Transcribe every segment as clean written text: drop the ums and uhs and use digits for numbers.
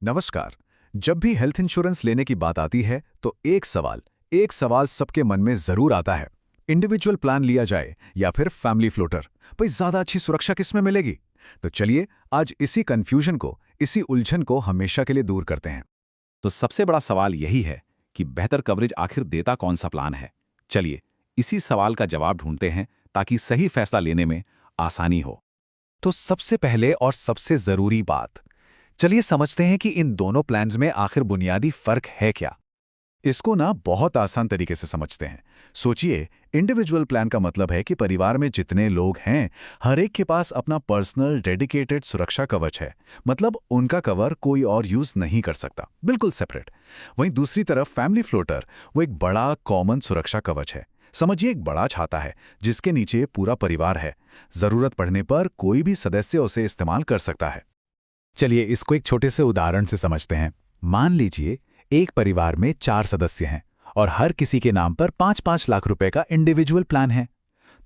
नमस्कार। जब भी हेल्थ इंश्योरेंस लेने की बात आती है तो एक सवाल सबके मन में जरूर आता है। इंडिविजुअल प्लान लिया जाए या फिर फैमिली फ्लोटर, भाई ज्यादा अच्छी सुरक्षा किसमें मिलेगी? तो चलिए आज इसी कंफ्यूजन को, इसी उलझन को हमेशा के लिए दूर करते हैं। तो सबसे बड़ा सवाल यही है कि बेहतर कवरेज आखिर देता कौन सा प्लान है। चलिए इसी सवाल का जवाब ढूंढते हैं ताकि सही फैसला लेने में आसानी हो। तो सबसे पहले और सबसे जरूरी बात, चलिए समझते हैं कि इन दोनों प्लान्स में आखिर बुनियादी फर्क है क्या। इसको ना बहुत आसान तरीके से समझते हैं। सोचिए, इंडिविजुअल प्लान का मतलब है कि परिवार में जितने लोग हैं, हर एक के पास अपना पर्सनल डेडिकेटेड सुरक्षा कवच है। मतलब उनका कवर कोई और यूज नहीं कर सकता, बिल्कुल सेपरेट। वहीं दूसरी तरफ फैमिली फ्लोटर, वो एक बड़ा कॉमन सुरक्षा कवच है। समझिए एक बड़ा छाता है जिसके नीचे पूरा परिवार है। जरूरत पड़ने पर कोई भी सदस्य उसे इस्तेमाल कर सकता है। चलिए इसको एक छोटे से उदाहरण से समझते हैं। मान लीजिए एक परिवार में 4 सदस्य हैं और हर किसी के नाम पर 5-5 लाख रुपए का इंडिविजुअल प्लान है।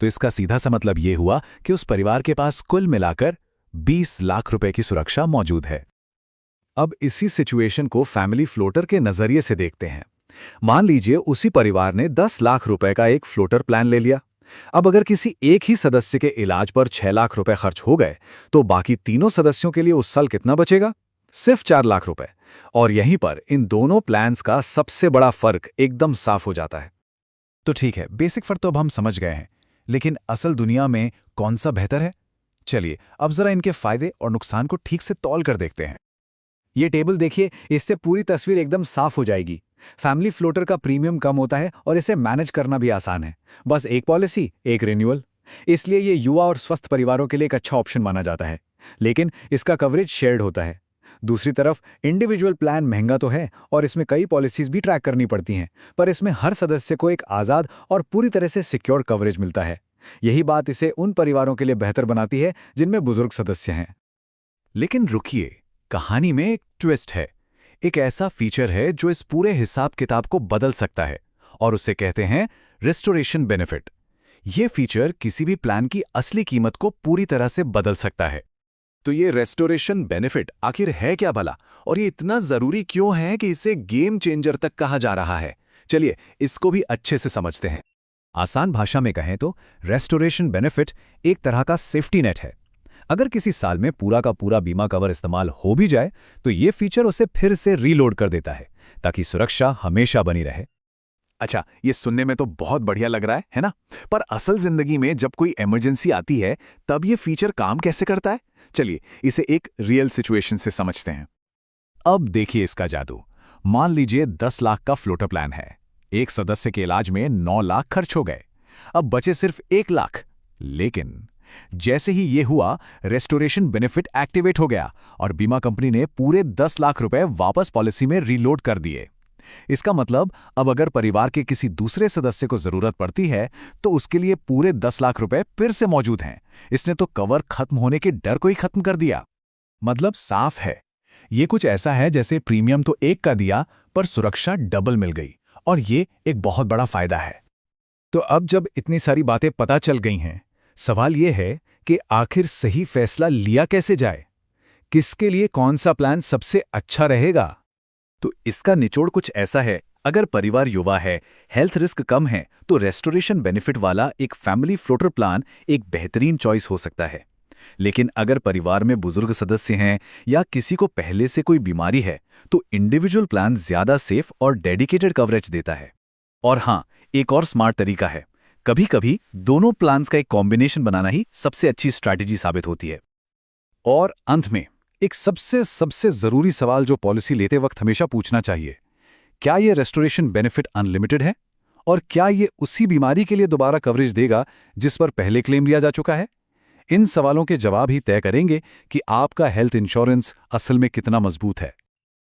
तो इसका सीधा सा मतलब ये हुआ कि उस परिवार के पास कुल मिलाकर 20 लाख रुपए की सुरक्षा मौजूद है। अब इसी सिचुएशन को फैमिली फ्लोटर के नजरिए से देखते हैं। मान लीजिए उसी परिवार ने 10 लाख रुपए का एक फ्लोटर प्लान ले लिया। अब अगर किसी एक ही सदस्य के इलाज पर 6 लाख रुपए खर्च हो गए तो बाकी तीनों सदस्यों के लिए उस साल कितना बचेगा? सिर्फ 4 लाख रुपए। और यहीं पर इन दोनों प्लान्स का सबसे बड़ा फर्क एकदम साफ हो जाता है। तो ठीक है, बेसिक फर्क तो अब हम समझ गए हैं, लेकिन असल दुनिया में कौन सा बेहतर है? चलिए अब जरा इनके फायदे और नुकसान को ठीक से तौल कर देखते हैं। ये टेबल देखिए, इससे पूरी तस्वीर एकदम साफ हो जाएगी। फैमिली फ्लोटर का प्रीमियम कम होता है और इसे मैनेज करना भी आसान है। बस एक पॉलिसी, एक रिन्यूअल। इसलिए ये युवा और स्वस्थ परिवारों के लिए एक अच्छा ऑप्शन माना जाता है। लेकिन इसका कवरेज शेयर्ड होता है। दूसरी तरफ इंडिविजुअल प्लान महंगा तो है और इसमें कई पॉलिसीज भी ट्रैक करनी पड़ती हैं, पर इसमें हर सदस्य को एक आज़ाद और पूरी तरह से सिक्योर कवरेज मिलता है। यही बात इसे उन परिवारों के लिए बेहतर बनाती है जिनमें बुजुर्ग सदस्य हैं। लेकिन रुकिए, कहानी में एक ट्विस्ट है। एक ऐसा फीचर है जो इस पूरे हिसाब किताब को बदल सकता है और उसे कहते हैं रेस्टोरेशन बेनिफिट। यह फीचर किसी भी प्लान की असली कीमत को पूरी तरह से बदल सकता है। तो ये रेस्टोरेशन बेनिफिट आखिर है क्या भला, और ये इतना जरूरी क्यों है कि इसे गेम चेंजर तक कहा जा रहा है? चलिए इसको भी अच्छे से समझते हैं। आसान भाषा में कहें तो रेस्टोरेशन बेनिफिट एक तरह का सेफ्टी नेट है। अगर किसी साल में पूरा का पूरा बीमा कवर इस्तेमाल हो भी जाए तो ये फीचर उसे फिर से रीलोड कर देता है ताकि सुरक्षा हमेशा बनी रहे। अच्छा, ये सुनने में तो बहुत बढ़िया लग रहा है ना? पर असल जिंदगी में जब कोई इमरजेंसी आती है तब ये फीचर काम कैसे करता है? चलिए इसे एक रियल सिचुएशन से समझते हैं। अब देखिए इसका जादू। मान लीजिए 10 लाख का फ्लोटर प्लान है। एक सदस्य के इलाज में 9 लाख खर्च हो गए, अब बचे सिर्फ 1 लाख। लेकिन जैसे ही ये हुआ, रेस्टोरेशन बेनिफिट एक्टिवेट हो गया और बीमा कंपनी ने पूरे 10 लाख रुपए वापस पॉलिसी में रीलोड कर दिए। इसका मतलब अब अगर परिवार के किसी दूसरे सदस्य को जरूरत पड़ती है तो उसके लिए पूरे 10 लाख रुपए फिर से मौजूद हैं। इसने तो कवर खत्म होने के डर को ही खत्म कर दिया। मतलब साफ है, ये कुछ ऐसा है जैसे प्रीमियम तो एक का दिया पर सुरक्षा डबल मिल गई, और ये एक बहुत बड़ा फायदा है। तो अब जब इतनी सारी बातें पता चल गई हैं, सवाल यह है कि आखिर सही फैसला लिया कैसे जाए? किसके लिए कौन सा प्लान सबसे अच्छा रहेगा? तो इसका निचोड़ कुछ ऐसा है। अगर परिवार युवा है, हेल्थ रिस्क कम है, तो रेस्टोरेशन बेनिफिट वाला एक फैमिली फ्लोटर प्लान एक बेहतरीन चॉइस हो सकता है। लेकिन अगर परिवार में बुजुर्ग सदस्य हैं या किसी को पहले से कोई बीमारी है तो इंडिविजुअल प्लान ज्यादा सेफ और डेडिकेटेड कवरेज देता है। और हाँ, एक और स्मार्ट तरीका है। कभी कभी दोनों प्लान्स का एक कॉम्बिनेशन बनाना ही सबसे अच्छी स्ट्रैटेजी साबित होती है। और अंत में एक सबसे जरूरी सवाल जो पॉलिसी लेते वक्त हमेशा पूछना चाहिए, क्या यह रेस्टोरेशन बेनिफिट अनलिमिटेड है? और क्या यह उसी बीमारी के लिए दोबारा कवरेज देगा जिस पर पहले क्लेम लिया जा चुका है? इन सवालों के जवाब ही तय करेंगे कि आपका हेल्थ इंश्योरेंस असल में कितना मजबूत है।